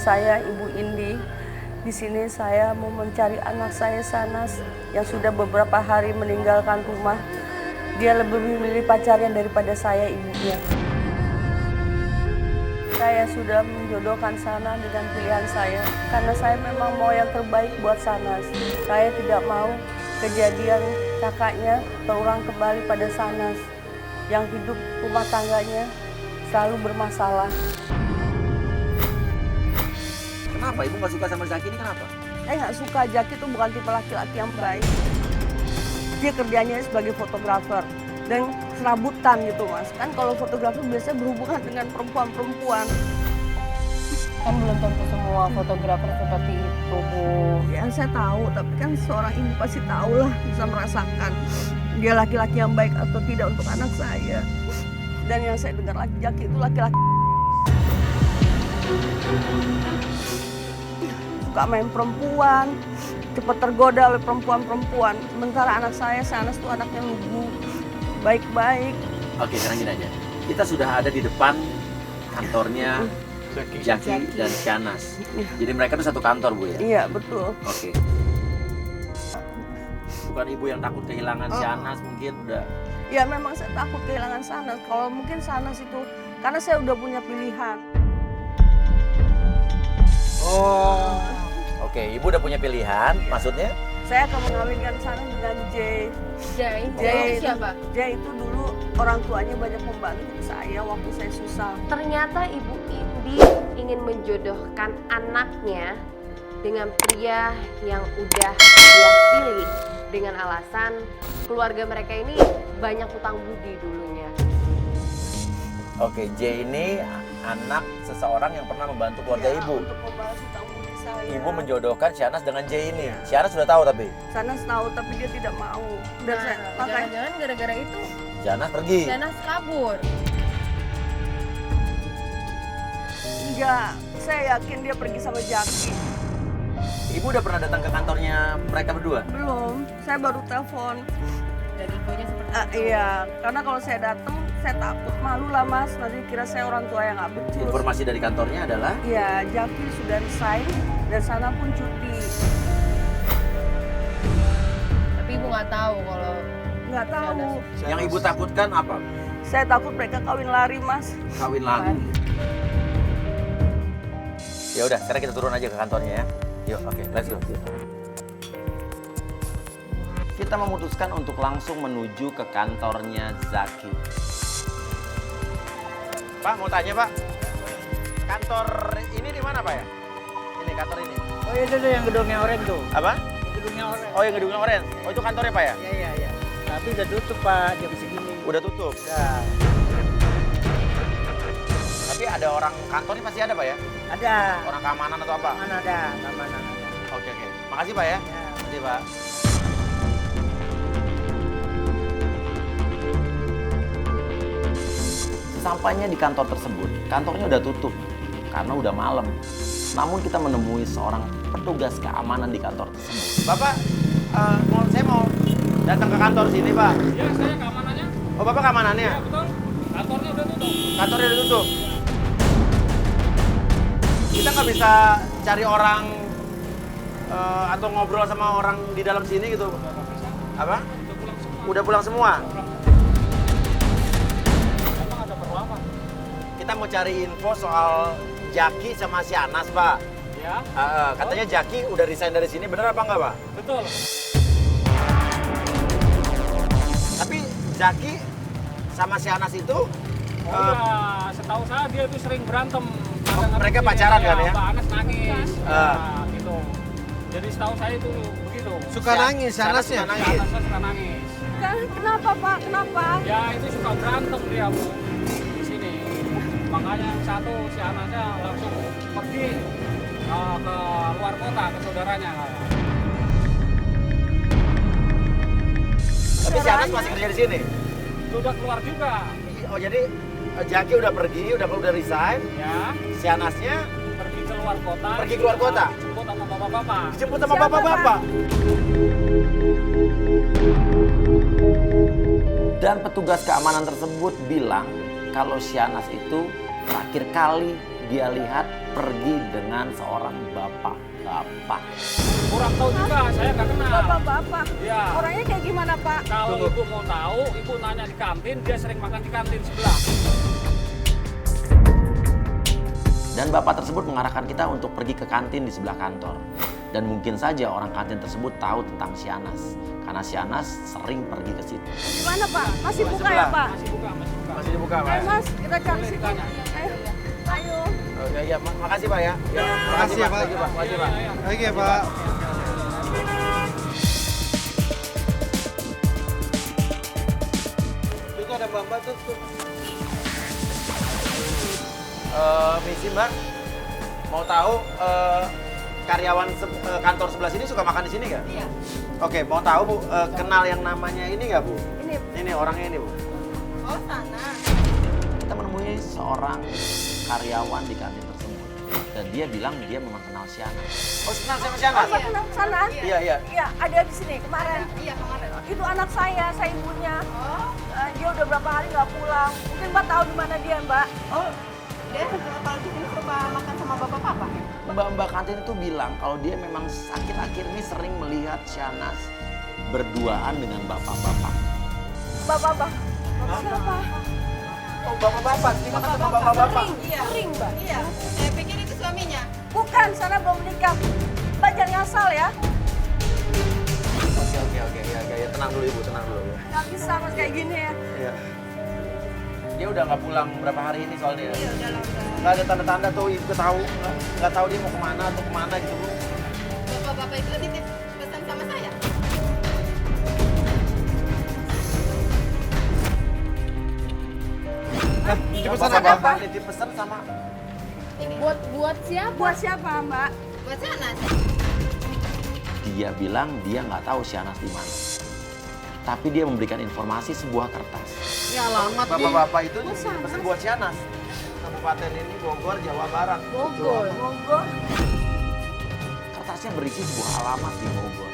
saya Ibu Indi. Di sini saya mau mencari anak saya Sanas yang sudah beberapa hari meninggalkan rumah. Dia lebih memilih pacarnya daripada saya ibunya. Saya sudah menjodohkan Sanas dengan pilihan saya karena saya memang mau yang terbaik buat Sanas. Saya tidak mau kejadian kakaknya terulang kembali pada Sanas yang hidup rumah tangganya selalu bermasalah. Kenapa Ibu nggak suka sama Zaki ini, kenapa? Saya nggak suka, Zaki itu bukan tipe laki-laki yang baik. Dia kerjanya sebagai fotografer dan serabutan gitu Mas. Kan kalau fotografer biasanya berhubungan dengan perempuan-perempuan. Kan belum tentu semua fotografer seperti itu, Bu. Ya saya tahu, tapi kan seorang ibu pasti tahu lah, bisa merasakan dia laki-laki yang baik atau tidak untuk anak saya. Dan yang saya dengar lagi, Zaki itu laki-laki suka main perempuan, cepat tergoda oleh perempuan-perempuan. Sementara anak saya, Sanas itu anaknya lugu, baik-baik. Oke, sekarang gini aja. Kita sudah ada di depan kantornya Zaki dan Shahnaz. Jadi mereka tuh satu kantor, Bu ya? Iya, betul. Oke. Bukan Ibu yang takut kehilangan Shahnaz mungkin udah. Ya memang saya takut kehilangan Sanas. Kalau mungkin Sanas itu, karena saya udah punya pilihan. Oh. Oke, Ibu udah punya pilihan, maksudnya? Saya akan mengawinkan Sanas dengan Jay. Jay siapa? Jay itu dulu orang tuanya banyak membantu saya waktu saya susah. Ternyata Ibu Indi ingin menjodohkan anaknya dengan pria yang udah dia pilih dengan alasan keluarga mereka ini banyak hutang budi dulunya. Oke, J ini anak seseorang yang pernah membantu keluarga Ya, Ibu. untuk membalas hutang budi saya. Ibu menjodohkan Shahnaz dengan J ini. Shahnaz sudah tahu tapi Sanas tahu tapi dia tidak mau. Dan saya makanya Jangan-jangan gara-gara itu Shahnaz pergi. Shahnaz kabur. enggak, saya yakin dia pergi sama Zaki. Ibu udah pernah datang ke kantornya mereka berdua? Belum, saya baru telepon. Dan infonya seperti itu. Iya, karena kalau saya datang, saya takut malu lah Mas. Nanti kira saya orang tua yang nggak becus. Informasi dari kantornya adalah Iya, Zaki sudah resign dan sana pun cuti. Tapi Ibu nggak tahu kalau Nggak tahu. yang Ibu takutkan apa? Saya takut mereka kawin lari Mas. Kawin lagi. Ya udah, sekarang kita turun aja ke kantornya ya. Yuk, oke, let's go. Kita memutuskan untuk langsung menuju ke kantornya Zaki. Pak, mau tanya Pak, kantor ini di mana Pak ya? Ini kantor ini. Oh itu tuh yang gedungnya oren tuh. Apa? Gedungnya oren. Oh, yang gedungnya orange. Oh, itu kantornya Pak ya? Iya. Tapi udah tutup Pak jam segini. Udah tutup. Udah. Tapi ada orang kantornya pasti ada Pak ya? Ada. Orang keamanan atau apa? Mana ada? Keamanan ada. Oke. Makasih Pak ya. Ya. Makasih Pak. Sampainya di kantor tersebut, kantornya udah tutup karena udah malam. Namun kita menemui seorang petugas keamanan di kantor tersebut. Bapak, saya mau datang ke kantor sini Pak. Ya, saya keamanannya. Oh Bapak keamanannya? Ya, betul. Kantornya udah tutup. Kantornya udah tutup. Kita nggak bisa cari orang atau ngobrol sama orang di dalam sini gitu. Apa? Udah pulang semua. Emang ada perlu apa? Kita mau cari info soal Zaki sama Shahnaz, Pak. Ya, Katanya Zaki udah resign dari sini, bener apa enggak, Pak? betul. Tapi Zaki sama Shahnaz itu Oh ya, setahu saya dia itu sering berantem. mereka pacaran kan ya? Mbak Anas nangis. Ah. Ya, gitu. Jadi setahu saya itu begitu. Suka nangis Shahnaz Shahnaznya? suka nangis. Anas suka nangis. Kenapa Pak? Kenapa? Ya, itu suka berantem dia, Bu. Di sini. Makanya yang satu si Anasnya langsung pergi ke luar kota ke saudaranya. Tapi Shahnaz masih kerja di sini. Sudah keluar juga. Oh jadi Zaki udah pergi, udah resign. Ya, Shahnaznya pergi keluar kota. Pergi keluar kota? Dijemput sama bapak-bapak. dijemput sama Siapa, bapak-bapak. Dan petugas keamanan tersebut bilang kalau Shahnaz itu terakhir kali dia lihat pergi dengan seorang bapak-bapak. Kurang tahu juga, saya nggak kenal. Bapak-bapak. Iya. Orangnya kayak gimana, Pak? Kalau ibu mau tahu, ibu nanya di kantin, dia sering makan di kantin sebelah. Dan bapak tersebut mengarahkan kita untuk pergi ke kantin di sebelah kantor. Dan mungkin saja orang kantin tersebut tahu tentang Sianas. Karena Sianas sering pergi ke situ. Gimana, Pak? Masih buka sebelah. ya, Pak? Masih buka, masih buka. Masih dibuka, Ayo, Mas, kita cari Boleh situ. ditanya. Ayo. Ayo. Oke, ya, makasih Pak ya. Makasih ya, Pak. Makasih Pak. Oke, Pak. Itu ada Mbak tuh. Misi Mbak, mau tahu karyawan kantor sebelah sini suka makan di sini nggak? Iya. Oke, mau tahu Bu, kenal yang namanya ini nggak Bu? Ini. Ini orangnya ini Bu. Oh, sana. Kita menemui seorang karyawan di kantin tersebut. Dan dia bilang dia memang kenal Sianas. Oh, kenal sama Sianas? Saya kenal sana. Iya, iya. Iya, ada di sini kemarin. Iya, kemarin. Itu anak saya ibunya. Oh. Dia udah berapa hari nggak pulang. Mungkin Mbak tahu di mana dia, Mbak. Oh, Dia kalau di sini suka makan sama bapak-bapak. Mbak-mbak kantin itu bilang kalau dia memang akhir-akhir ini sering melihat Sianas berduaan dengan bapak-bapak. Bapak-bapak. Siapa? Oh, bapak-bapak, ini makan sama bapak-bapak. Sering, Mbak. Iya, saya pikir itu suaminya. Bukan, sana belum menikah. Mbak jangan ngasal ya. Oke, ya, tenang dulu Ibu, tenang dulu. Nggak bisa Mas kayak gini ya. Iya. Dia udah nggak pulang berapa hari ini soalnya. Iya, udah lama. Nggak ada tanda-tanda tuh Ibu tahu, nggak tahu dia mau kemana atau kemana gitu Bu. Bapak-bapak itu titip pesan sama saya. Titip pesan apa? Bapak titip pesan sama Buat siapa? Buat siapa, Mbak? Buat sana. dia bilang dia nggak tahu Sianas di mana. Tapi dia memberikan informasi sebuah kertas. Ini alamat bapak-bapak itu pesan buat Sianas. Kabupaten ini Bogor, Jawa Barat. Bogor. Monggo. Kertasnya berisi sebuah alamat di Bogor.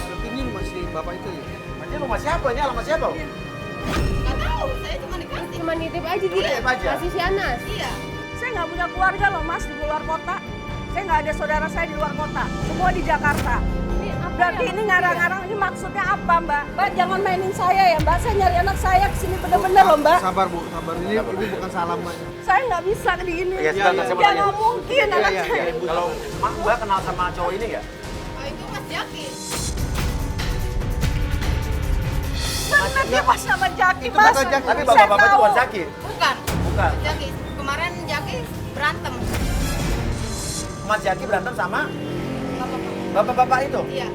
Tapi ini masih bapak itu ya? Ini rumah siapa? Ini alamat siapa? Nggak tahu, saya cuma di kantin. Cuma nitip aja dia. Nitip aja? Kasih Sianas. Iya. Saya nggak punya keluarga loh Mas di luar kota. Saya nggak ada saudara saya di luar kota. Semua di Jakarta. Ini apa Berarti ya, ini Mas? ngarang-ngarang ini maksudnya apa Mbak? Mbak jangan mainin saya ya Mbak. Saya nyari anak saya kesini bener-bener loh Mbak. Sabar Bu, sabar. Ini bukan salah Mbak. Saya nggak bisa di gini. Iya, sebentar, saya mau Ya tanya. nggak mungkin anak saya. Kalau Mbak kenal sama cowok ini nggak? Oh, itu Mas Jaki. Bener dia Mas sama Jaki Itu Mas. kata Jaki. Tapi Saya bapak-bapak itu tahu. bukan Zaki. Bukan. Bukan. Jaki. Kemarin Jaki berantem. Mas Zaki berantem sama Bapak-bapak. bapak-bapak itu? Iya.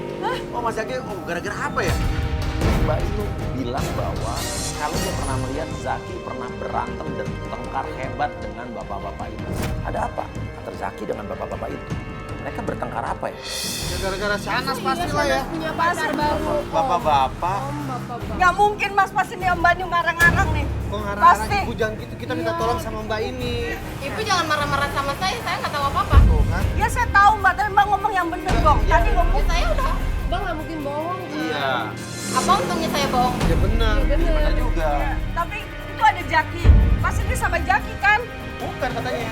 Oh Mas Zaki, gara-gara apa ya? Mbak itu bilang bahwa kalau dia pernah melihat Zaki pernah berantem dan bertengkar hebat dengan bapak-bapak itu. Ada apa antara Zaki dengan bapak-bapak itu? Mereka bertengkar apa ya? Ya gara-gara Sianas pastilah ya. Punya pacar baru. Bapak-bapak. Nggak mungkin Mas pasti nih Mbak ini ngarang-ngarang nih. Kok ngarang-ngarang Pasti. Ibu jangan gitu, kita minta tolong sama Mbak ini. Ibu jangan marah-marah sama saya nggak tahu apa-apa. Tuh kan. Ya saya tahu Mbak, tapi Mbak ngomong yang bener dong. Iya. Tadi ngomong Ya, saya udah. Bang nggak mungkin bohong. Iya. Apa untungnya saya bohong? Ya benar. Benar juga. tapi itu ada Jaki. Pasti dia sama Jaki kan? Bukan katanya.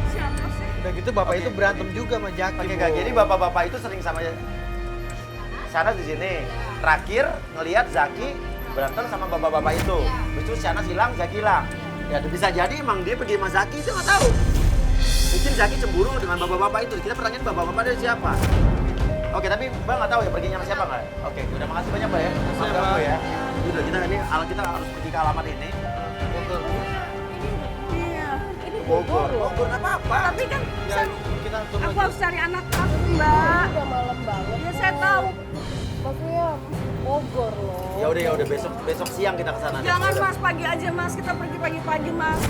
Siapa sih? Udah gitu bapak Oke. itu berantem juga sama Jaki. Oke, Bu. Kak. Jadi bapak-bapak itu sering sama Sianas di sini. Terakhir ngelihat Zaki berantem sama bapak-bapak itu. Terus itu Sianas hilang, Zaki hilang. Ya bisa jadi emang dia pergi sama Zaki, itu nggak tahu. Mungkin Zaki cemburu dengan bapak-bapak itu. Kita pertanyaan bapak-bapak dari siapa? Oke, tapi Bang nggak tahu ya perginya sama siapa nggak? Oke, udah makasih banyak Pak ya. Maaf ganggu ya. Udah kita kita harus pergi ke alamat ini. Iya. Bogor nggak apa-apa. Tapi kan Ya, kita turun aku aja. harus cari anak aku Mbak. Udah malam banget. Ya saya tahu. Maksudnya Bogor loh. Ya udah besok siang kita ke sana. deh. Jangan Udah. Mas pagi aja Mas. Kita pergi pagi-pagi Mas.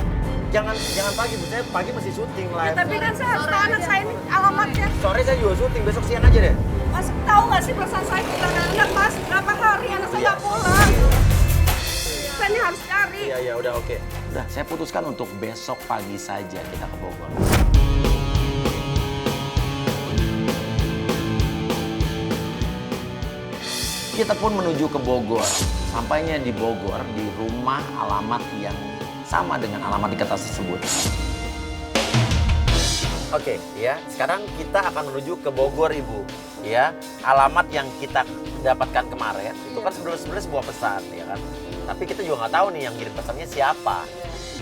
Jangan pagi, Bu. Saya pagi masih syuting Ya, live. tapi kan saya harus tahu anak saya ini alamatnya. Sore saya juga syuting, besok siang aja deh. Mas tahu nggak sih perasaan saya kehilangan anak Mas? Berapa hari anak saya nggak pulang? Saya ini harus cari. Iya, udah oke. Udah, saya putuskan untuk besok pagi saja kita ke Bogor. Kita pun menuju ke Bogor. Sampainya di Bogor, di rumah alamat yang sama dengan alamat di kertas tersebut. Oke, ya. Sekarang kita akan menuju ke Bogor, Ibu. Ya, alamat yang kita dapatkan kemarin itu kan sebenarnya sebuah pesan, ya kan. Tapi kita juga nggak tahu nih yang kirim pesannya siapa.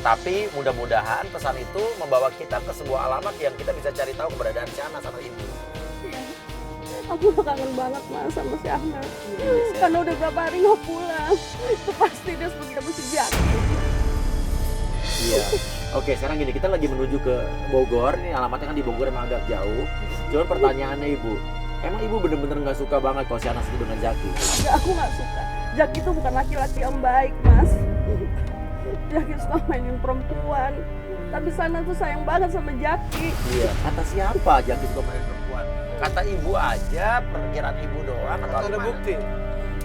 Tapi mudah-mudahan pesan itu membawa kita ke sebuah alamat yang kita bisa cari tahu keberadaan si Anas sama Ibu. Aku udah kangen banget mas sama si Ahmad. Karena udah berapa hari nggak pulang. Itu pasti dia seperti ketemu si Jaki. Iya. Oke, sekarang gini, kita lagi menuju ke Bogor. Ini alamatnya kan di Bogor, emang agak jauh. Cuman pertanyaannya Ibu, emang Ibu bener-bener nggak suka banget kalau si Anas itu dengan Jaki? Ya, aku nggak suka. Jaki itu bukan laki-laki yang baik mas. Jaki suka mainin perempuan. Tapi Sana tuh sayang banget sama Jaki. Iya. Kata siapa Jaki suka main perempuan? Kata Ibu aja, perkiraan Ibu doang. Atau ada bukti?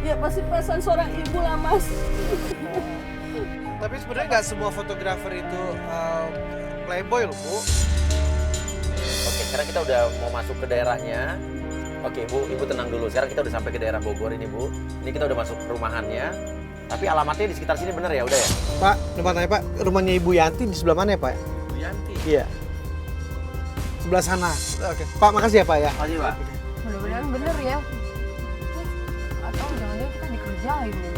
Ya pasti pesan seorang ibu lah mas. Tapi sebenarnya nggak semua fotografer itu playboy loh, Bu. Oke, sekarang kita udah mau masuk ke daerahnya. Oke, Ibu tenang dulu. Sekarang kita udah sampai ke daerah Bogor ini, Bu. Ini kita udah masuk perumahannya. Tapi alamatnya di sekitar sini bener ya, udah ya? Pak, depan tanya Pak, rumahnya Ibu Yanti di sebelah mana ya Pak? Bu Yanti. Iya. Sebelah sana. Oke. Pak, makasih ya Pak ya. Makasih, Pak. Mudah-mudahan bener ya. Atau jangan-jangan kita dikerjain nih.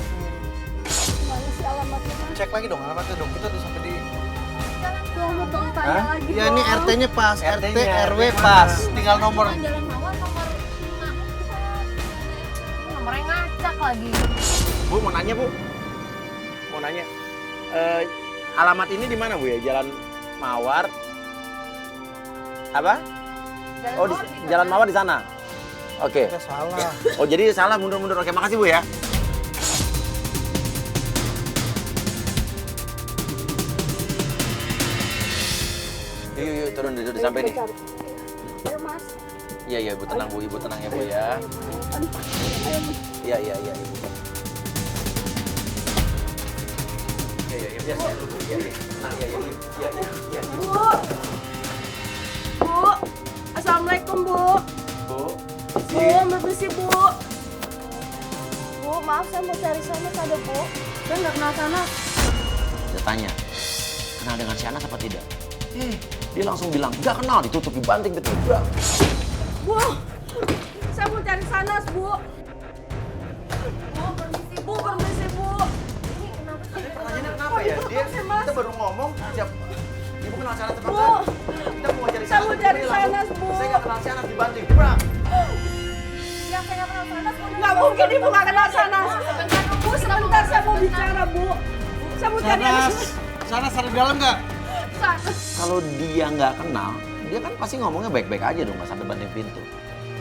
Mana sih alamatnya mas? Cek lagi dong alamatnya dong. Kita udah sampai di. Tolong tanya lagi Ya dong. ini RT-nya pas, RT-nya, RT, RW pas. Tinggal nomor. Jalan Mawar nomor 5. Nomornya ngacak lagi. Bu, mau nanya, Bu. Mau nanya. Alamat ini di mana, Bu ya? Jalan Mawar. Apa? Oh, di Jalan Mawar di sana. Oke. Kita salah. Oh, jadi salah mundur-mundur. Oke, makasih, Bu ya. Yuk, turun dulu sampai nih. Ayo mas. Iya, Ibu tenang, Bu. Ibu tenang ya, Bu ya. Iya, Ibu. Iya, biar saya dulu, Bu. Iya. Tenang, iya. Bu. Bu. Assalamualaikum bu. Bu. Bu, bersih bu. Bu, maaf saya mau cari Sana ada bu. Saya nggak kenal Sana. Saya tanya, kenal dengan si Anas apa tidak? Dia langsung bilang, nggak kenal, ditutup, dibanting, betul. Bu, saya mau cari Sanas bu. Bu, permisi bu, permisi bu. Ini kenapa sih? Pertanyaannya kenapa ya? Kita baru ngomong, siapa? Ibu kenal si Anas apa Bu. enggak? Kita mau cari Saya mau cari dia langsung, Sanas, Bu. Saya nggak kenal si Anas, dibanting, brak. Ya saya nggak kenal Sanas. Nggak mungkin ibu nggak kenal Sanas. Bu, sebentar saya mau bicara bu. Saya mau cari Sanas. Sanas. Sanas ada di dalam nggak? Kalau dia nggak kenal, dia kan pasti ngomongnya baik-baik aja dong, nggak sampai banting pintu.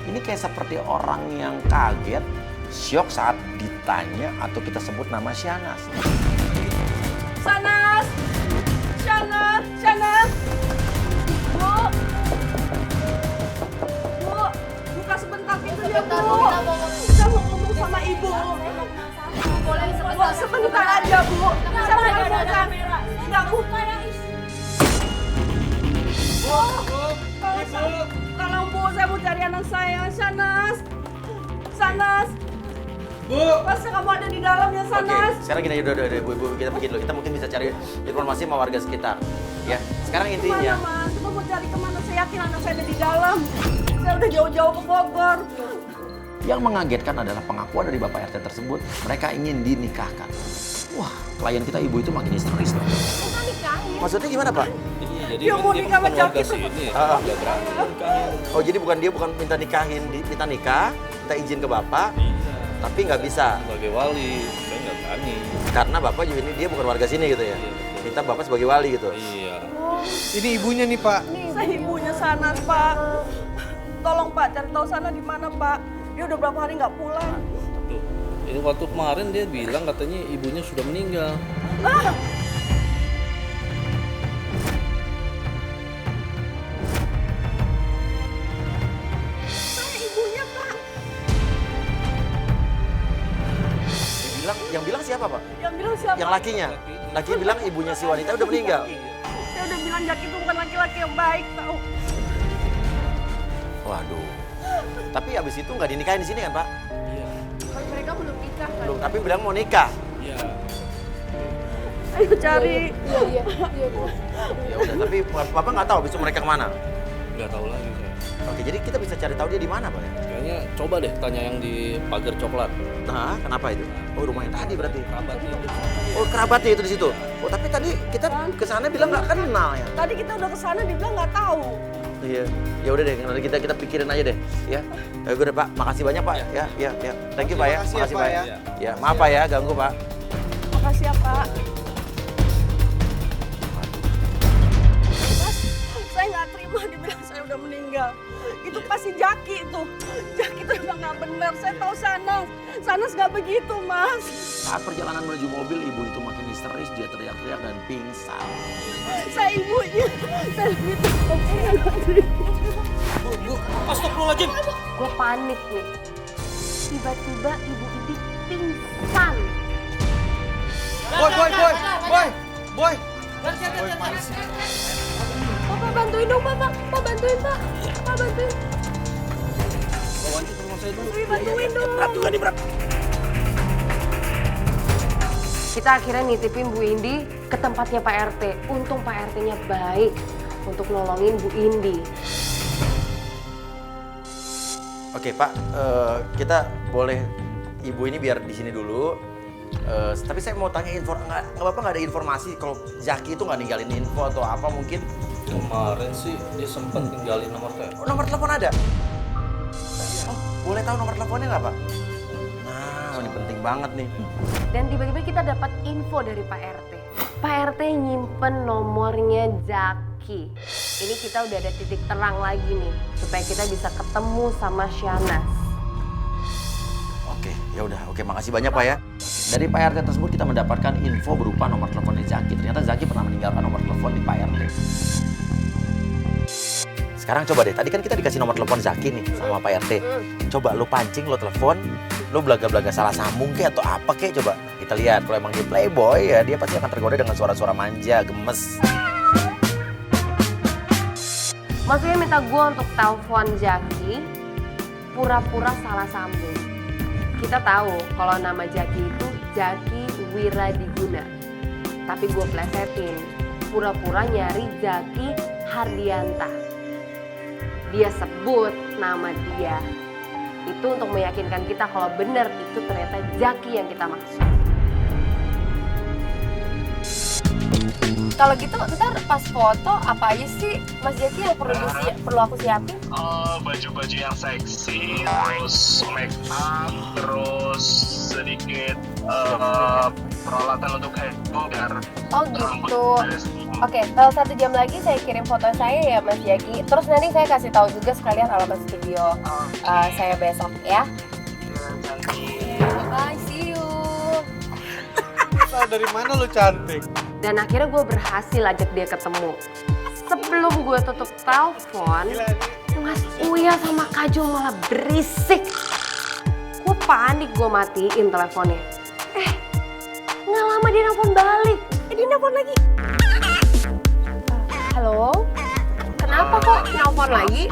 Ini kayak seperti orang yang kaget, syok saat ditanya atau kita sebut nama Shanas. Sanas. Sanas. Bu. Bu, buka sebentar pintunya bu. Saya mau ngomong sama ibu. Boleh Bu, sebentar aja bu. Saya mau ngomong. Nggak bu. Bu, tolong bu, saya mau cari anak saya, Sanas. Bu. Masa kamu ada di dalam ya, Sanas? Oke, sekarang gini, udah, Bu, kita pergi dulu. Kita mungkin bisa cari informasi sama warga sekitar. Ya, sekarang intinya. Kemana, Mas? Kita mau cari kemana? Saya yakin anak saya ada di dalam. Saya udah jauh-jauh ke Bogor. Yang mengagetkan adalah pengakuan dari Bapak RT tersebut. Mereka ingin dinikahkan. Wah, klien kita ibu itu makin histeris. Maksudnya gimana, Pak? Dia mau nikah sama Jaki. Oh, jadi dia bukan minta nikahin, minta nikah, minta izin ke Bapak, tapi nggak bisa. Sebagai wali, saya nggak berani. Karena Bapak juga ini dia bukan warga sini gitu ya. Minta Bapak sebagai wali gitu. Iya. Ini ibunya nih Pak. Saya ibunya Sanas, Pak. Tolong Pak, cari tahu Sana di mana, Pak. Dia udah berapa hari nggak pulang. Tuh. Ini waktu kemarin dia bilang katanya ibunya sudah meninggal. Saya ibunya, Pak. Yang bilang siapa, Pak? Yang bilang siapa? Yang lakinya. Laki bilang ibunya si wanita udah meninggal. Saya udah bilang Jaki itu bukan laki-laki yang baik, tahu. Waduh. Tapi abis itu nggak dinikahin di sini kan, Pak? Iya. Mereka belum nikah kan? Belum, tapi bilang mau nikah. Iya. Ayo cari. Iya. Ya udah, tapi Bapak nggak tahu besok mereka kemana? Nggak tahu lagi saya. Oke, jadi kita bisa cari tahu dia di mana, Pak ya? Kayaknya coba deh tanya yang di pagar coklat. Nah, kenapa itu? Oh, rumah yang tadi berarti. Kerabatnya itu. Oh, kerabatnya itu di situ. Oh, tapi tadi kita ke sana bilang nggak kenal ya. Tadi kita udah kesana dibilang nggak tahu. Iya. Ya udah deh, nanti kita pikirin aja deh, ya. Ya udah, Pak. Makasih banyak, Pak. Ya. Thank you, Pak ya. Makasih ya, Pak, Pak ya. Ya, maaf Pak ya, ganggu, Pak. Makasih ya Pak. Mas, saya nggak terima dibilang saya udah meninggal. Itu pasti Jaki itu. Jaki itu emang nggak benar. Saya tahu Sanas nggak begitu, Mas. Saat perjalanan menuju mobil, ibu itu makin histeris, dia teriak-teriak dan pingsan. Saya ibunya. Saya minta Bu, astagfirullahaladzim. Gue panik nih. Tiba-tiba ibu ini pingsan. Boy. Boy, mana sih? Bapak bantuin dong, Bapak. Pak bantuin, Pak. Pak bantuin. Bawa aja ke rumah saya dulu. Bantuin dong. Berat juga nih, berat. Kita akhirnya nitipin Bu Indi ke tempatnya Pak RT. Untung Pak RT-nya baik untuk nolongin Bu Indi. Oke, Pak. Kita boleh ibu ini biar di sini dulu. Tapi saya mau tanya info, nggak Bapak nggak ada informasi kalau Zaki itu nggak ninggalin info atau apa mungkin? Kemarin sih dia sempat tinggalin nomor telepon. Oh, nomor telepon ada? Oh, boleh tahu nomor teleponnya nggak, Pak? Nah, ini penting banget nih. Dan tiba-tiba kita dapat info dari Pak RT. Pak RT nyimpen nomornya Zaki. Ini kita udah ada titik terang lagi nih, supaya kita bisa ketemu sama Shanas. Oke, ya udah. Oke, makasih banyak, Pak ya. Dari Pak RT tersebut kita mendapatkan info berupa nomor teleponnya Zaki. Ternyata Zaki pernah meninggalkan nomor telepon di Pak RT. Sekarang coba deh, tadi kan kita dikasih nomor telepon Zaki nih sama Pak RT. Coba lu pancing, lu telepon, lu belaga-belaga salah sambung kek atau apa kek, coba. Kita lihat, kalau emang dia playboy ya dia pasti akan tergoda dengan suara-suara manja, gemes. Maksudnya minta gue untuk telepon Zaki, pura-pura salah sambung. Kita tahu kalau nama Zaki itu Zaki Wiradiguna. Tapi gue plesetin, pura-pura nyari Zaki Hardianta. Dia sebut nama dia. Itu untuk meyakinkan kita kalau benar itu ternyata Zaki yang kita maksud. Kalau gitu ntar pas foto apa aja sih Mas Zaki yang perlu aku siapin? Baju-baju yang seksi, terus make up, terus sedikit peralatan untuk hair. Oh gitu. Oke, kalau 1 jam lagi saya kirim foto saya ya Mas Zaki. Terus nanti saya kasih tahu juga sekalian alamat studio saya besok ya. Bye, see you. Tahu dari mana lu cantik? Dan akhirnya gue berhasil ajak dia ketemu. Sebelum gue tutup telepon, Mas Uya sama Kak Jo malah berisik. Gue panik, gue matiin teleponnya. Nggak lama dia nelfon balik. Dia nelfon lagi. Halo? Kenapa kok nelfon lagi?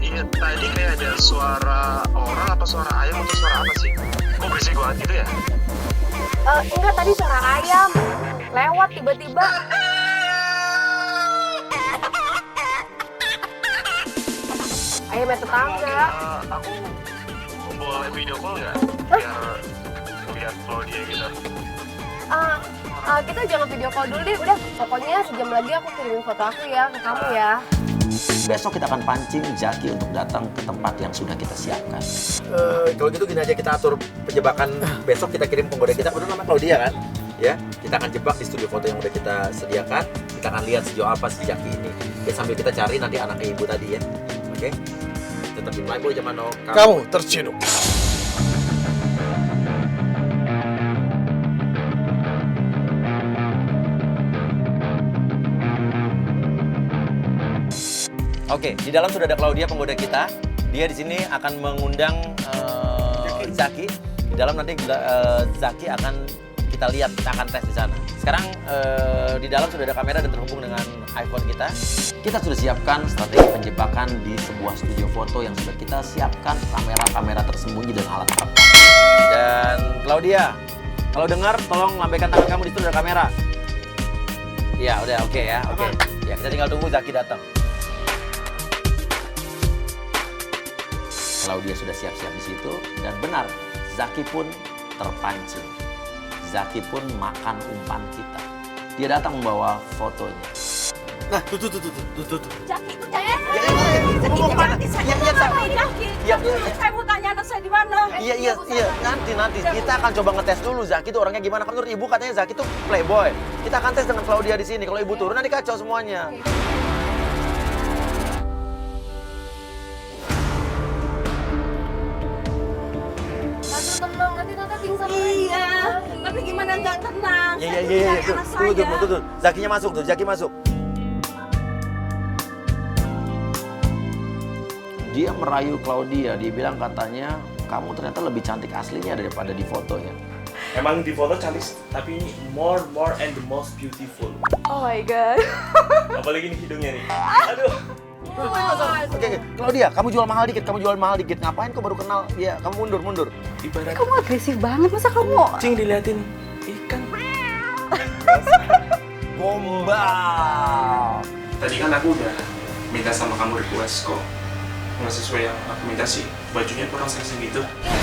Iya, tadi kayak ada suara orang apa suara ayam atau suara apa sih? Kok berisik banget gitu ya? Enggak, tadi suara ayam. Lewat tiba-tiba. Ayamnya tetangga. Aku boleh video call nggak? Biar Claudia gitu. Kita jangan video call dulu deh. Udah, pokoknya sejam lagi aku kirimin foto aku ya ke kamu ya. Besok kita akan pancing Zaki untuk datang ke tempat yang sudah kita siapkan. Kalau gitu gini aja, kita atur penjebakan. Besok kita kirim penggoda kita, udah nama Claudia kan? Ya, kita akan jebak di studio foto yang udah kita sediakan. Kita akan lihat sejauh apa si Zaki ini. Oke, sambil kita cari nanti anaknya ibu tadi ya. Oke? Tetap di Playboy zaman now. Kamu terciduk. Oke, di dalam sudah ada Claudia penggoda kita. Dia di sini akan mengundang Zaki. Di dalam nanti Zaki akan kita lihat, kita akan tes di sana. Sekarang di dalam sudah ada kamera dan terhubung dengan iPhone kita. Kita sudah siapkan strategi penjebakan di sebuah studio foto yang sudah kita siapkan kamera-kamera tersembunyi dan alat rekam. Dan Claudia, Kalau dengar, tolong lambaikan tangan kamu di situ ada kamera. Ya, udah oke ya, oke. Ya, kita tinggal tunggu Zaki datang. Claudia sudah siap-siap di situ dan benar, Zaki pun terpancing. Zaki pun makan umpan kita. Dia datang membawa fotonya. Nah, tuh. Jaki, percaya Mau kemana? Iya, saya mau tanya anak saya di mana. Iya. Nanti. Kita akan coba ngetes dulu Zaki itu orangnya gimana. Kan menurut ibu katanya Zaki itu playboy. Kita akan tes dengan Claudia di sini. Kalau ibu turun nanti kacau semuanya. Tante tenang, nanti Tante pingsan lagi. Iya, tapi gimana nggak tenang? Iya. Anak saya. Tuh. Zakinya masuk tuh, Zaki masuk. Dia merayu Claudia, dia bilang katanya kamu ternyata lebih cantik aslinya daripada di fotonya. Emang di foto cantik, tapi ini more and the most beautiful. Oh my god. Apalagi nih hidungnya nih. Aduh. Oke, Claudia, kamu jual mahal dikit. Ngapain kau baru kenal? Ya, kamu mundur. Ibarat Kamu agresif banget, masa kamu? kucing diliatin ikan. Gombal. Tadi kan aku udah minta sama kamu request kok. Nggak sesuai yang aku minta sih. Bajunya kurang seksi gitu. Dia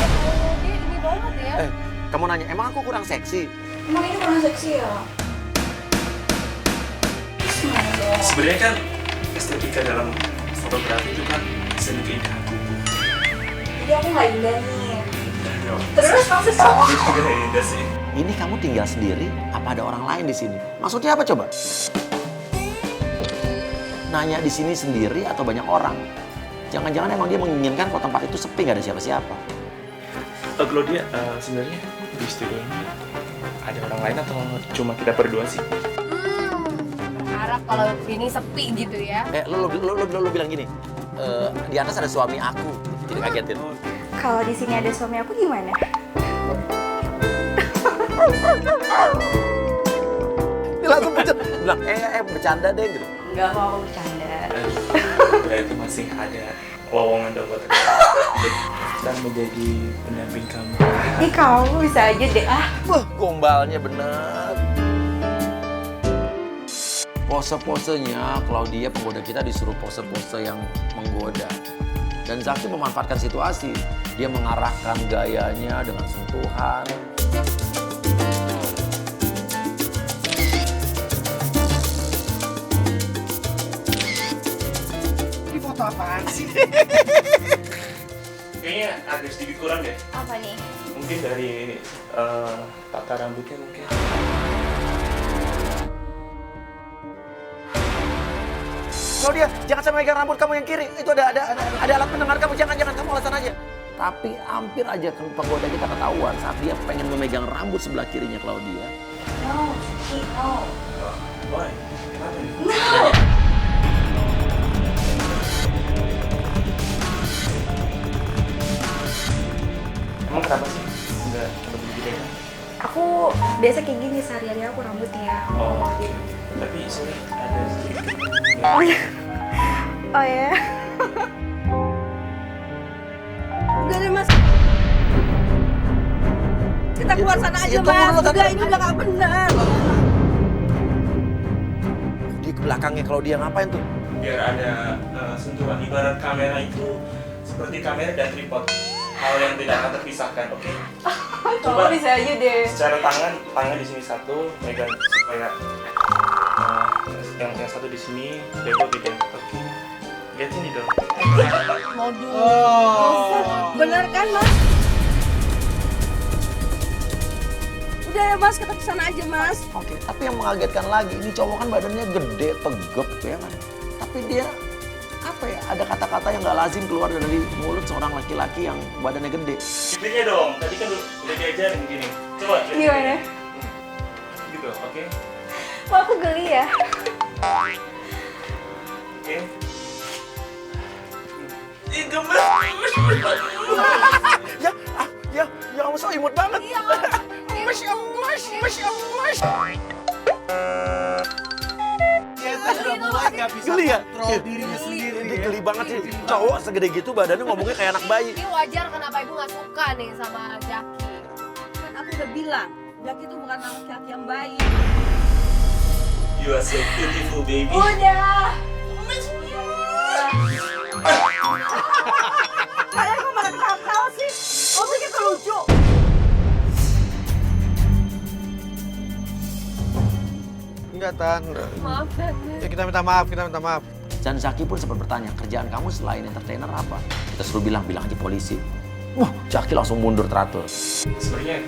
ini banget ya. Kamu nanya, emang aku kurang seksi? Emang ini kurang seksi ya? Sebenarnya kan estetika dalam fotografi itu kan seni keindahan tubuh. Jadi aku nggak indah nih. Aduh. Terus maksud kamu? Aku juga indah sih. Ini kamu tinggal sendiri, apa ada orang lain di sini? Maksudnya apa coba? Nanya di sini sendiri atau banyak orang? Jangan-jangan emang dia menginginkan kalau tempat itu sepi, nggak ada siapa-siapa. Claudia, sebenarnya di studio ini ada orang lain atau cuma kita berdua sih? Harap kalau ini sepi gitu ya. Lu bilang gini, di atas ada suami aku, jadi kagetin. Kalau di sini ada suami aku gimana? Dia langsung bilang, bercanda deh gitu. Enggak mau bercanda. Berarti masih ada lowongan buat dan menjadi pendamping kamu. Ih, kamu bisa aja deh. Wah, gombalnya bener. Pose-posenya, Claudia penggoda kita disuruh pose-pose yang menggoda. Dan Zaki memanfaatkan situasi. Dia mengarahkan gayanya dengan sentuhan. Ini foto apaan sih? Kayaknya agak sedikit kurang deh. Apa nih? Mungkin dari tata rambutnya mungkin. Claudia, jangan sampai megang rambut kamu yang kiri. Itu ada alat pendengar kamu. Jangan kamu alasan aja. Tapi hampir aja penggoda kita ketahuan saat dia pengen memegang rambut sebelah kirinya Claudia. No. Why? Kenapa nih? Emang kenapa sih? Enggak begini kan? Aku biasa kayak gini sehari-hari aku rambutnya. Oh, tapi sini ada sedikit. Oh ya. Udah deh mas. Kita keluar sana aja mas. Udah ini udah gak benar. Di belakangnya Claudia ngapain tuh? Biar ada sentuhan, ibarat kamera itu seperti kamera dan tripod, hal yang tidak akan terpisahkan, oke? Kamu bisa aja deh. Secara tangan di sini satu, megang supaya yang satu di sini, Debo bikin, oke? Lihat sini dong. Bener kan mas? Udah ya mas, kita kesana aja mas. Oke, tapi yang mengagetkan lagi, ini cowok kan badannya gede, tegep ya kan. Tapi dia, apa ya, ada kata-kata yang gak lazim keluar dari mulut seorang laki-laki yang badannya gede. Bibirnya dong, tadi kan udah diajarin gini. Coba. Gimana? Gitu, oke? Kok aku geli ya? Oke. Ih, gemes. Ya kamu so imut banget. Masya Allah. Dia udah mulai nggak bisa Geli ya? kontrol dirinya sendiri. Dia geli banget sih. Cowok segede gitu badannya ngomongnya kayak anak bayi. Ini wajar kenapa ibu nggak suka nih sama Jaki. Kan aku udah bilang, Jaki itu bukan anak laki yang baik. You are so beautiful, baby. Udah. Kalian kok malah ketawa sih? Oh, pikir itu lucu. Enggak, Tan. Maaf, Ya, kita minta maaf. Dan Zaki pun sempat bertanya, kerjaan kamu selain entertainer apa? Kita suruh bilang aja polisi. Wah, Zaki langsung mundur teratur. Sebenarnya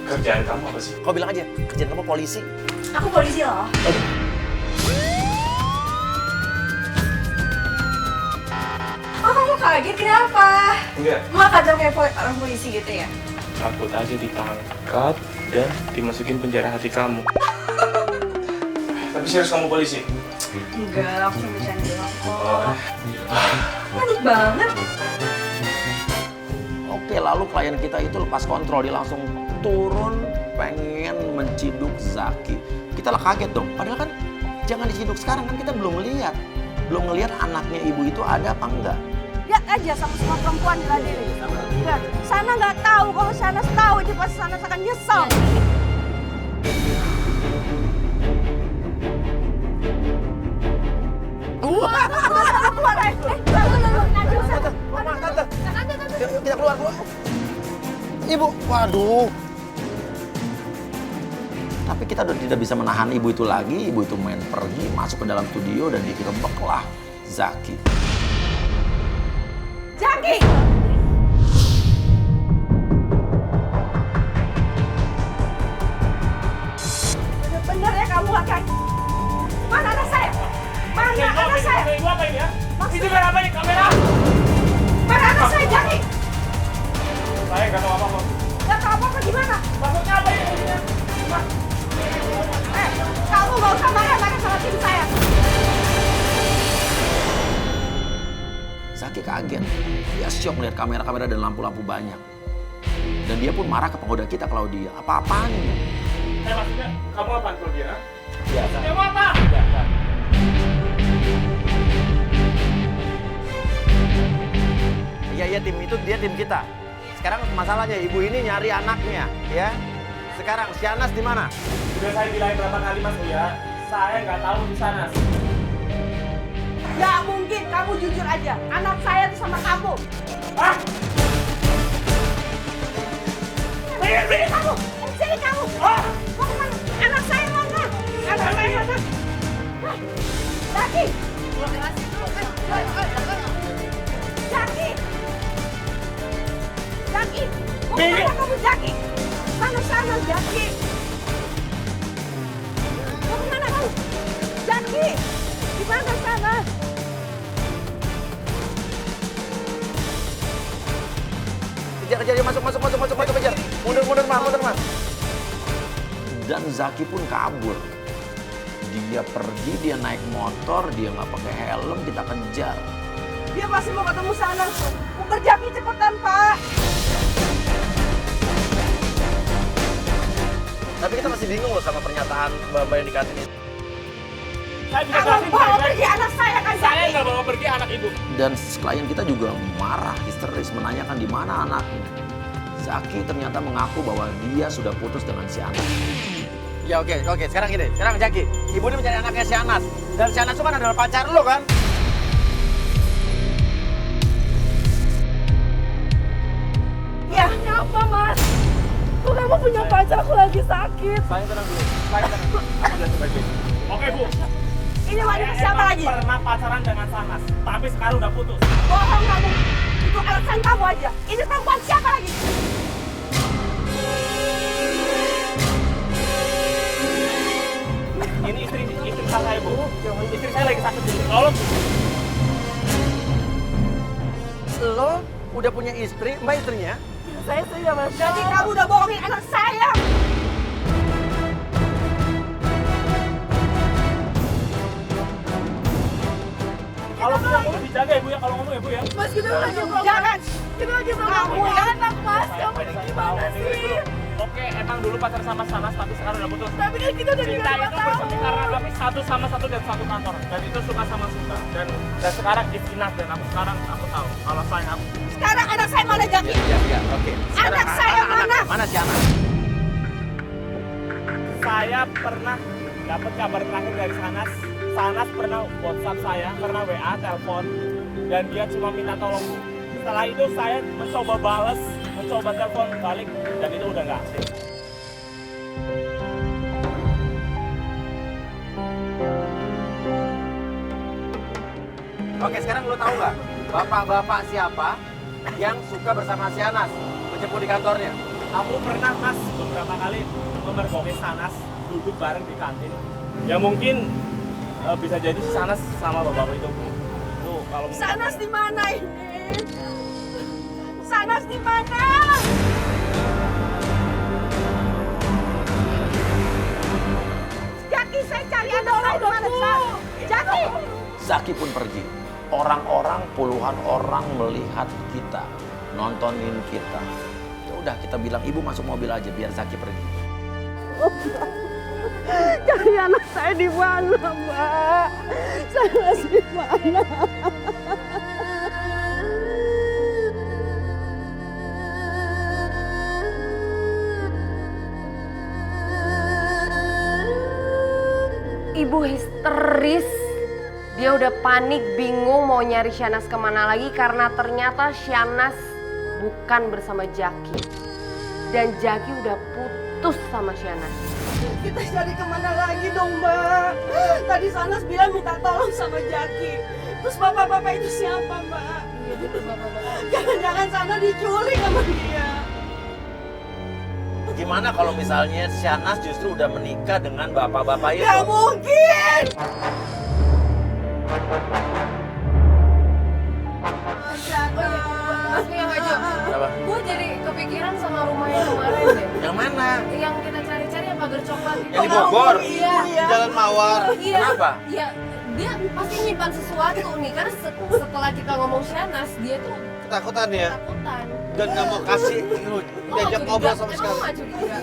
kerjaan kamu apa sih? Kau bilang aja, kerjaan kamu polisi. Aku polisi loh. Oh, kamu kaget kenapa? Enggak. Nggak kadang kayak orang polisi gitu ya? Takut aja ditangkap dan dimasukin penjara hati kamu. Tapi serius kamu polisi? Enggak, aku cuma bercanda doang kok. Panik banget. Oke, lalu klien kita itu lepas kontrol, dia langsung turun pengen menciduk Zaki. Kita lah kaget dong, padahal kan jangan diciduk sekarang, kan kita belum ngelihat anaknya ibu itu ada apa enggak. Lihat aja sama semua perempuan diladeni. Lihat, Sana nggak tahu, kalau Sana tahu dia pasti Sana akan nyesel. Kita keluar. Ibu, waduh. Tapi kita udah tidak bisa menahan ibu itu lagi. Ibu itu main pergi, masuk ke dalam studio dan digerebeklah Zaki. Jaki! Bener-bener ya kamu akan. Mana anak saya? Mana anak saya? Ibu apa ini ya? Itu apa ini kamera? Mana anak saya, Jaki? Saya nggak tahu apa-apa. Nggak tahu apa-apa gimana? Maksudnya apa ini? Kamu nggak usah marah-marah sama tim saya. Zaki kaget. Dia syok melihat kamera-kamera dan lampu-lampu banyak. Dan dia pun marah ke penggoda kita, Claudia. Apa-apaan ini? Maksudnya kamu apa kalau dia? Biasa. Kamu apa? Biasa. Iya, tim itu dia tim kita. Sekarang masalahnya ibu ini nyari anaknya, ya. Sekarang si Anas di mana? Sudah saya bilangin berapa kali Mas Uya, saya nggak tahu di sana. Ya mungkin, kamu jujur aja. Anak saya itu sama kamu. Ah! Sini kamu! Sini kamu! Ah! Mau kemana? Anak saya mana? Anak saya mana? Jaki! Jaki! Jaki! Mau kemana kamu, Jaki? Sana, Jaki! Mau kemana kamu? Jaki! Di mana sana? Kejar, masuk, kejar. Mundur, Mas. Dan Zaki pun kabur. Dia pergi, dia naik motor, dia nggak pakai helm, kita kejar. Dia pasti mau ketemu sana. Uber Jaki cepetan, Pak. Tapi kita masih bingung loh sama pernyataan Mbak yang di kantin itu. Saya bisa Kamu jelasin bawa baik-baik. pergi anak saya kan, Saya Jaki? nggak bawa pergi anak ibu. Dan klien kita juga marah, histeris, menanyakan di mana anaknya. Zaki ternyata mengaku bahwa dia sudah putus dengan si Anas. Ya oke. Sekarang gini, Zaki, ibu ini mencari anaknya si Anas. Dan si Anas itu kan adalah pacar lo kan? Ya, apa, Mas? Kok kamu punya pacar, aku lagi sakit. Saya tenang dulu. Aku jelasin baik-baik. Oke Bu, Ini wanita siapa lagi? pernah pacaran dengan Sanas, tapi sekarang udah putus. Bohong kamu. Itu alasan kamu aja. Ini perempuan siapa lagi? Ini istri saya Bu. Istri saya lagi sakit dulu. Tolong. Lo udah punya istri, Mbak istrinya? Saya sudah, Mas. Jadi kamu udah bohongin anak saya. Kalau punya mulut dijaga Ibu ya, kalau ngomong Ibu ya. Mas, kita lagi bohong. Jangan. Kita lagi bohong. Kamu ya anak, Mas. Kamu ini gimana sih? Oke, emang dulu pacar sama Sanas, tapi sekarang udah putus. Tapi kan kita udah Cinta itu bersemi karena kami satu sama satu dan satu kantor. Dan itu suka sama suka. Dan sekarang it's enough dan aku tahu kalau sayang aku. Sekarang anak saya mana, Jaki? Ya, oke. Anak saya mana? Mana si Anas? saya pernah dapat kabar terakhir dari Sanas. Sanas pernah WhatsApp saya, pernah WA, telepon, dan dia cuma minta tolong. Setelah itu saya mencoba balas, mencoba telepon balik, dan itu udah nggak aktif. Oke, sekarang lo tahu nggak bapak-bapak siapa yang suka bersama si Anas menjemput di kantornya? Aku pernah Mas beberapa kali memergoki Sanas duduk bareng di kantin. Ya mungkin bisa jadi Sanas sama bapak itu. Tuh kalau Sanas di mana ini? Sanas di mana? Jaki, saya cari anak saya di mana, Pak? Jaki! Zaki pun pergi. Orang-orang, puluhan orang melihat kita, nontonin kita. Ya udah, kita bilang ibu masuk mobil aja biar Zaki pergi. Cari anak saya di mana, Mbak? Sanas di mana? Ibu histeris. Dia udah panik, bingung mau nyari Syanas kemana lagi karena ternyata Syanas bukan bersama Jaki. Dan Jaki udah putus sama Syanas. Kita cari kemana lagi dong, Mbak? Tadi Sanas bilang minta tolong sama Jaki. Terus bapak-bapak itu siapa, Mbak? Iya, betul bapak-bapak. Jangan-jangan Sana diculik sama dia. Gimana kalau misalnya Syanas justru udah menikah dengan bapak-bapak itu? Gak mungkin! Mas yang aja. Apa? Gue jadi kepikiran sama rumah yang kemarin deh. Yang mana? Yang kita cari-cari yang pagar coklat itu. Yang di Bogor? Iya. Di Jalan Mawar. Iya. Kenapa? Iya. Dia pasti nyimpan sesuatu nih karena setelah kita ngomong Syanas dia tuh Ketakutan ya? ketakutan. Dan nggak mau kasih diajak ngobrol sama sekali.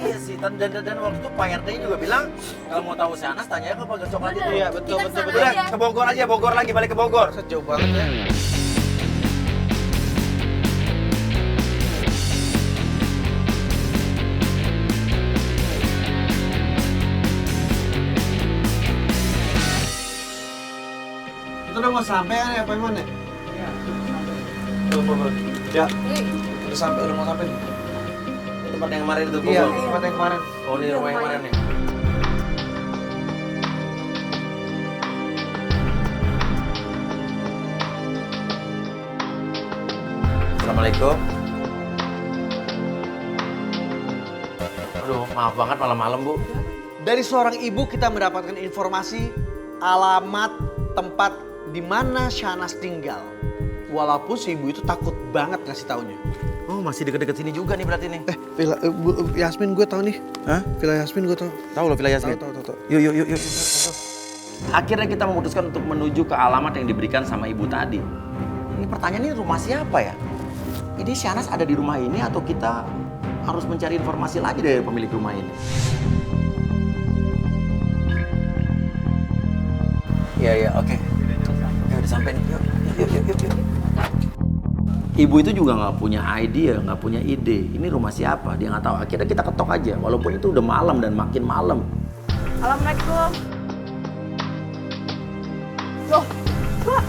Iya sih, dan waktu itu Pak RT juga bilang kalau mau tahu Syanas tanya ke pagar coklat itu. Iya betul Kita betul kesana betul. Udah, ke Bogor aja, Bogor lagi, balik ke Bogor. Sejauh banget ya. Itu udah mau sampai kan ya, Pak Iman ya? Iya. Ya. Udah sampai, udah mau sampai nih. Tempat yang kemarin itu Iya, Bogor. tempat yang kemarin. Oh, ini rumah yang kemarin nih. Assalamualaikum. Aduh, maaf banget malam-malam, Bu. Dari seorang ibu kita mendapatkan informasi alamat tempat di mana Syanas tinggal. Walaupun si ibu itu takut banget ngasih taunya. Oh, masih deket-deket sini juga nih berarti nih. Villa Yasmin gue tau nih. Hah? Villa Yasmin gue tau. Tahu loh Villa Yasmin? Tahu. Yuk. Akhirnya kita memutuskan untuk menuju ke alamat yang diberikan sama ibu tadi. Ini pertanyaan, ini rumah siapa ya? Ini Syanas ada di rumah ini atau kita harus mencari informasi lagi dari pemilik rumah ini? Iya, oke. Oke, udah sampai nih. Yuk. Ibu itu juga nggak punya idea, nggak punya ide. Ini rumah siapa? Dia nggak tahu. Akhirnya kita ketok aja, walaupun itu udah malam dan makin malam. Assalamualaikum. Loh, Mbak,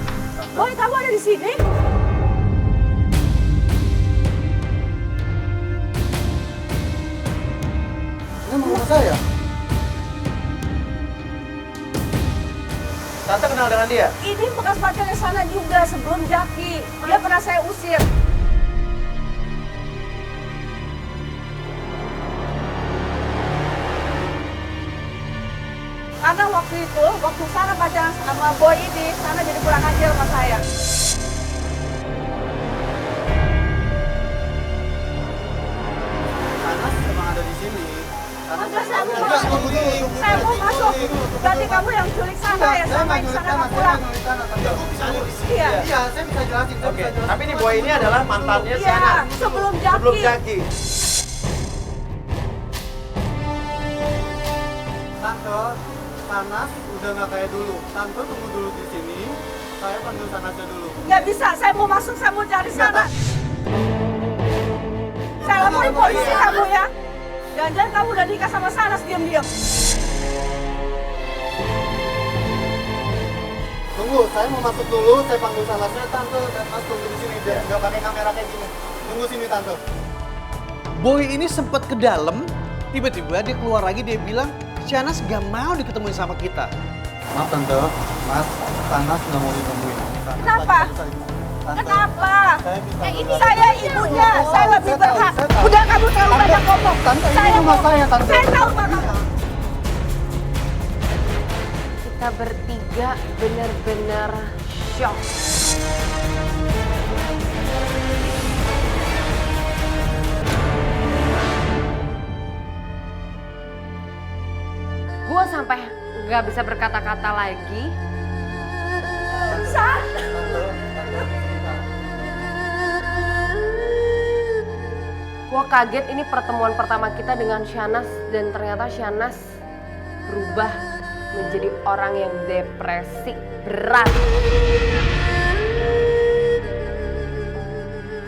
Boy kamu ada di sini? Ini rumah saya. Tante kenal dengan dia? Ini bekas pacarnya Sana juga sebelum Jaki. Dia pernah saya usir. Karena waktu itu, waktu Sana pacaran sama Boy ini, Sana jadi kurang ajar sama saya. Sanas emang ada di sini. Udah, saya mau masuk. Saya mau masuk. Berarti kamu yang culik Sana ya, sama yang Sana nggak pulang. Iya. Iya, saya bisa jelasin. Oke, tapi nih Boy ini adalah mantannya Iya, Syanas. sebelum Jaki. Sebelum Jaki. Tante, Sanas udah nggak kayak dulu. Tante tunggu dulu di sini. Saya panggil Sanasnya dulu. Nggak bisa, saya mau masuk, saya mau cari Sana. Saya laporin polisi kamu ya. Jangan-jangan kamu udah nikah sama Sanas diam-diam. tunggu, saya mau masuk dulu, saya panggil Sanasnya, Tante dan Mas tunggu di sini, biar nggak pakai kamera kayak gini. Tunggu sini Tante. Boy ini sempat ke dalam, tiba-tiba dia keluar lagi, dia bilang Shanas gak mau diketemuin sama kita. Maaf Tante, Mas, Sanas nggak mau ditemuin. Kenapa? Tante, Kenapa? ini Saya ibunya, saya lebih berhak. Udah kamu terlalu banyak ngomong. Tante, ini rumah saya, Tante. Saya tahu Bapak. Kita bertiga bener-bener shock. Gue sampai nggak bisa berkata-kata lagi. Gue kaget ini pertemuan pertama kita dengan Shanas dan ternyata Shanas berubah menjadi orang yang depresi berat.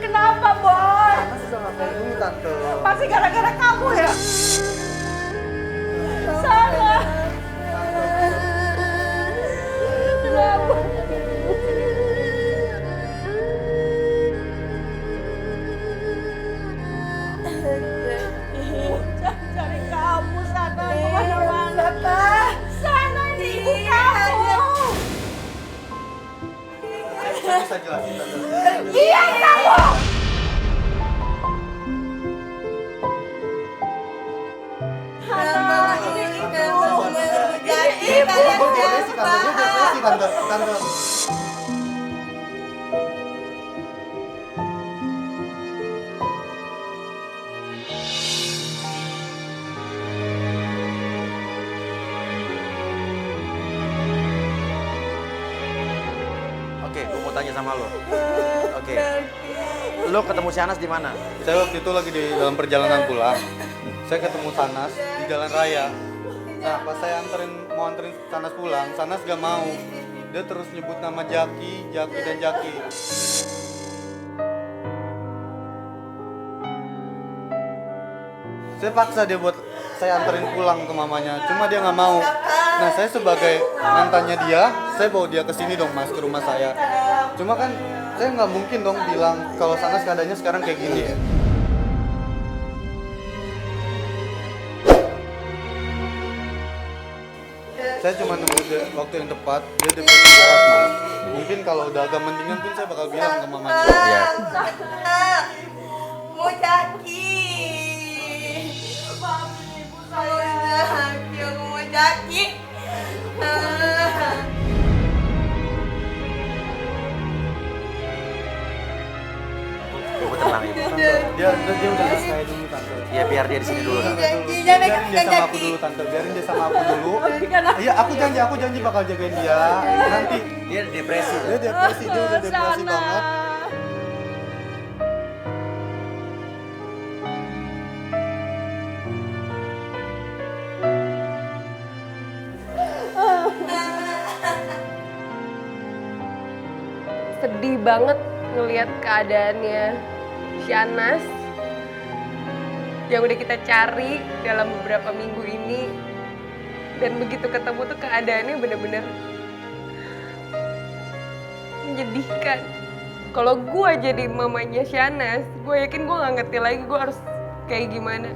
Kenapa, Boy? Ini Tante. Pasti gara-gara kamu ya? Salah. Kenapa? Cari kamu sana, kemana-mana. Sana ini ibu kamu. Saya bisa jelasin Tante. Iya kamu. Hana, ini ibu. Ibu. Gue depresi Tante, Tante. Oke, gue mau tanya sama lo. Oke. Lo ketemu Shanas di mana? Saya waktu itu lagi di dalam perjalanan pulang. Saya ketemu Sanas di jalan raya. Nah, pas saya mau anterin Sanas pulang, Sanas gak mau. Dia terus nyebut nama Jaki, dan Jaki. Saya paksa dia buat saya anterin pulang ke mamanya, cuma dia nggak mau. Nah, saya sebagai mantannya dia, saya bawa dia ke sini dong Mas, ke rumah saya. Cuma kan saya nggak mungkin dong bilang kalau Sanas keadaannya sekarang kayak gini. Saya cuma nunggu waktu yang tepat, dia depresi berat Mas. Mungkin kalau udah agak mendingan pun saya bakal bilang ke mamanya. Iya. Mau Jaki. Maafin ibu saya. Aku mau Jaki. Ibu tenang ibu. Dia udah selesai dulu Tante. Ya biar dia di sini dulu. Biarin dia sama aku dulu Tante, biarin dia sama aku dulu. Iya, aku janji bakal jagain dia. Nanti Dia depresi. dia udah depresi banget. Sedih banget ngelihat keadaannya Shanas yang udah kita cari dalam beberapa minggu ini, dan begitu ketemu tuh keadaannya bener-bener menyedihkan. Kalau gue jadi mamanya Shanas, gue yakin gue gak ngerti lagi gue harus kayak gimana.